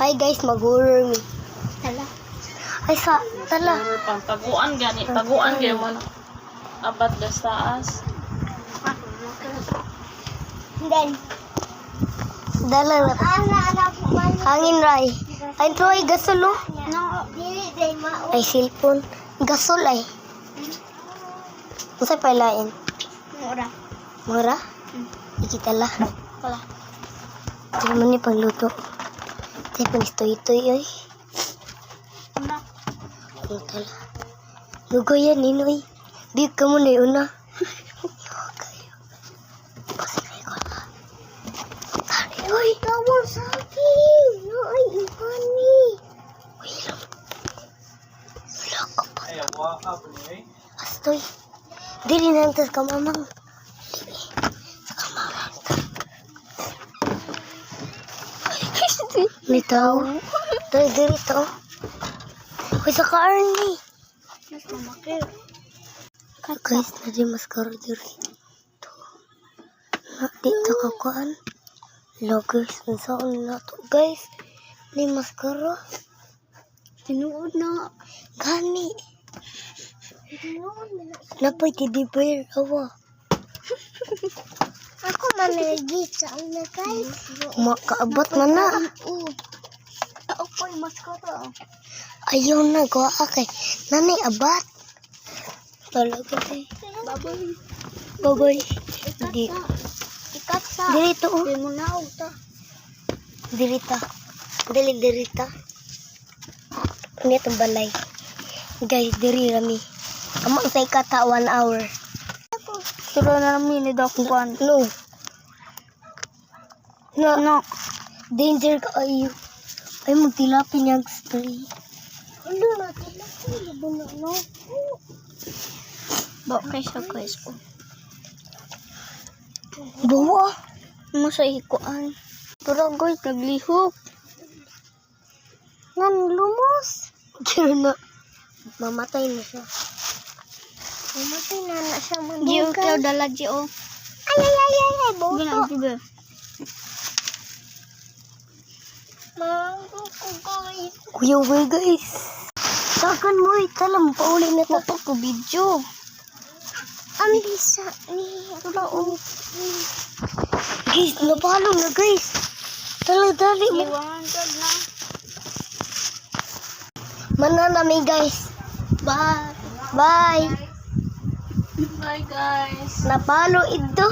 Hi guys, mag-horror mi. Tala. Ay sa, tala. Horror pang taguan gani. Taguan gani mo na. Abat gas taas. Then, Dala na. Hangin ray. Ay ito ay gasol oh. no, dili day mao. Ay cellphone. Gasol ay. Unsa pa lain? Mura. Mura? Ikitala. Wala. Ito naman ni pangluto. Ito pang istoy-itoy oy. Una. Tala. Lugo yan, Ninoy. Di ka mo na yun na. Uy, tawag sa akin. No, ay, ikani. Uy, lang. Wala ka pa. Astoy. Dili na lang tas kamamang. Sa kamamang ka. Litaw. Dili to. Uy, sa ka-Arnie. Mas mamakil. Guys, nadi maskara diri. Ito. Na, dito kakuan. Hello guys, unsaon na to guys? Ni maskara. Tinuod na. Gani. Tinuod na. Napay teddy bear. Awa. Ako mamilagit sa una guys. Makaabot man na. Oo. Ako po yung maskara. Ayaw na, gawa kay. Nanay, abat. Talaga eh. Baboy. Baboy. Di. Ikat sa. Dirito oh. Di mo na ta. Dirita. Dirita. Ini itong balay. Guys, diri rami. Amang sa ikata 1 hour. Suro na namin ni Dokwan. No. No. No. Danger ka ayo. Ay, magtilapin yung spray. Ano na tilapin? Buno no. Bakay sa guys ko. Bawa. Mo sa hikuan. Pero guys, naglihok. Nan lumos. Kaya na. Mamatay na siya. Mamatay na siya man. Gio, Gio, dala Gio. Ay, boto. Ginagawa. Mangko ko guys. Kuya, way guys. Tagan mo eh. Talam, pauli na ito. Mapag ko video. Ang bisa ni Raul. Guys, napalo na guys. Dali mo. 100 na. Mananami guys. Bye. Bye. Bye guys. Napalo ito.